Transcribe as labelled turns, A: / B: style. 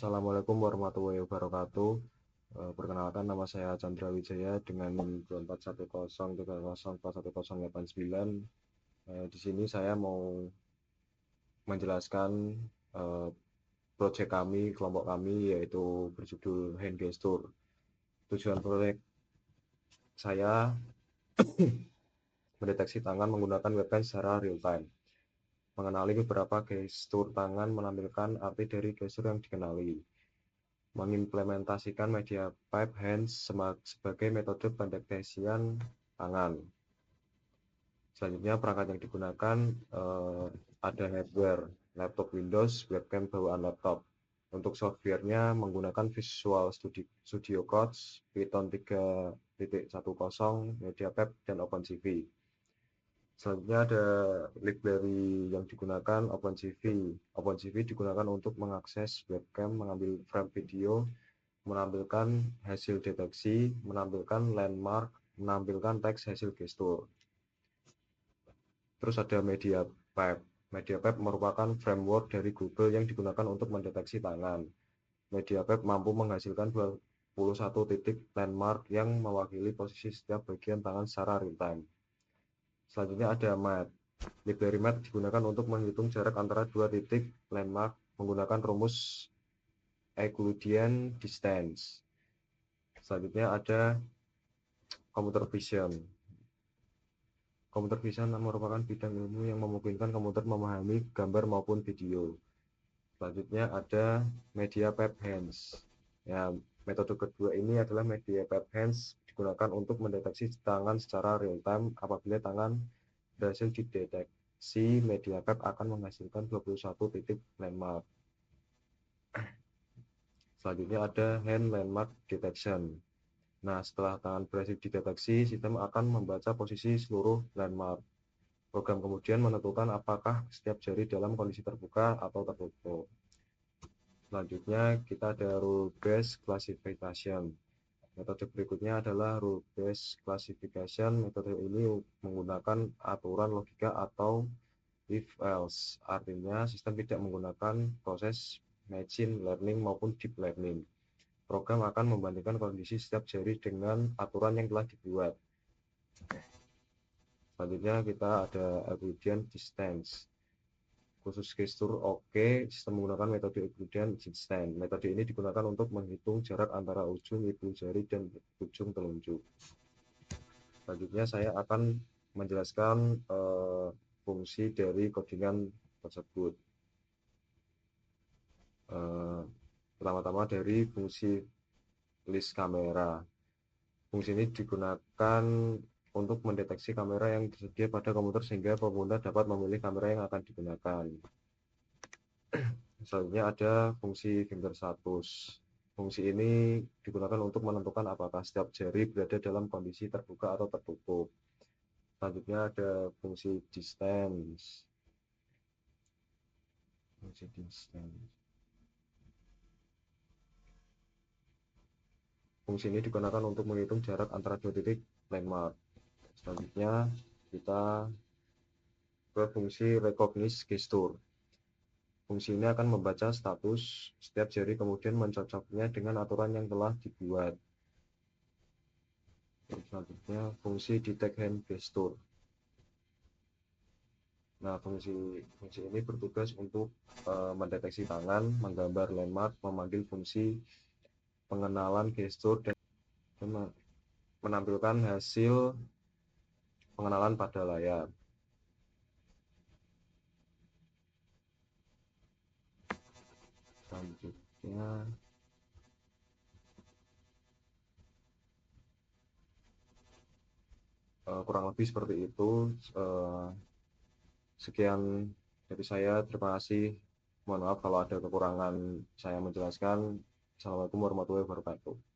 A: Assalamualaikum warahmatullahi wabarakatuh. Perkenalkan, nama saya Chandra Wijaya dengan 241030404189. Di sini saya mau menjelaskan eh, proyek kami, kelompok kami, yaitu berjudul Hand Gesture. Tujuan proyek saya mendeteksi tangan menggunakan webcam secara real time, mengenali beberapa gestur tangan, menampilkan arti dari gestur yang dikenali, mengimplementasikan media pipe hands sebagai metode pendeteksian tangan. Selanjutnya perangkat yang digunakan ada hardware, laptop Windows, webcam bawaan laptop. Untuk softwarenya menggunakan Visual Studio Code, Python 3.10, MediaPipe, dan OpenCV. Selanjutnya ada library yang digunakan OpenCV. OpenCV digunakan untuk mengakses webcam, mengambil frame video, menampilkan hasil deteksi, menampilkan landmark, menampilkan teks hasil gestur. Terus ada MediaPipe. MediaPipe merupakan framework dari Google yang digunakan untuk mendeteksi tangan. MediaPipe mampu menghasilkan 21 titik landmark yang mewakili posisi setiap bagian tangan secara real time. Selanjutnya ada MAT. Library MAT digunakan untuk menghitung jarak antara dua titik landmark menggunakan rumus Euclidean distance. Selanjutnya ada Computer Vision. Computer Vision merupakan bidang ilmu yang memungkinkan komputer memahami gambar maupun video. Selanjutnya ada MediaPipe Hands. Ya, metode kedua ini adalah MediaPipe Hands digunakan untuk mendeteksi tangan secara real time. Apabila tangan berhasil dideteksi, MediaPipe akan menghasilkan 21 titik landmark. Selanjutnya ada Hand Landmark Detection. Nah, setelah tangan berhasil dideteksi, sistem akan membaca posisi seluruh landmark. Program kemudian menentukan apakah setiap jari dalam kondisi terbuka atau tertutup. Selanjutnya kita ada Rule-Based Classification. Metode berikutnya adalah Rule-Based Classification. Metode ini menggunakan aturan logika atau if-else. Artinya sistem tidak menggunakan proses machine learning maupun deep learning. Program akan membandingkan kondisi setiap jari dengan aturan yang telah dibuat. Selanjutnya kita ada Euclidean distance. Khusus gestur OK, sistem menggunakan metode Euclidean distance. Metode ini digunakan untuk menghitung jarak antara ujung ibu jari dan ujung telunjuk. Selanjutnya saya akan menjelaskan fungsi dari codingan tersebut. Pertama-tama dari fungsi list kamera. Fungsi ini digunakan untuk mendeteksi kamera yang tersedia pada komputer sehingga pengguna dapat memilih kamera yang akan digunakan. Selanjutnya ada fungsi finger status. Fungsi ini digunakan untuk menentukan apakah setiap jari berada dalam kondisi terbuka atau tertutup. Selanjutnya ada fungsi distance. Fungsi ini digunakan untuk menghitung jarak antara dua titik landmark. Selanjutnya kita ke fungsi recognize gesture. Fungsi ini akan membaca status setiap jari kemudian mencocoknya dengan aturan yang telah dibuat. Selanjutnya fungsi detect hand gesture. Nah, fungsi ini bertugas untuk mendeteksi tangan, menggambar landmark, memanggil fungsi pengenalan gestur, dan menampilkan hasil pengenalan pada layar. Selanjutnya kurang lebih seperti itu. Sekian dari saya, terima kasih. Mohon maaf kalau ada kekurangan saya menjelaskan. Assalamualaikum warahmatullahi wabarakatuh.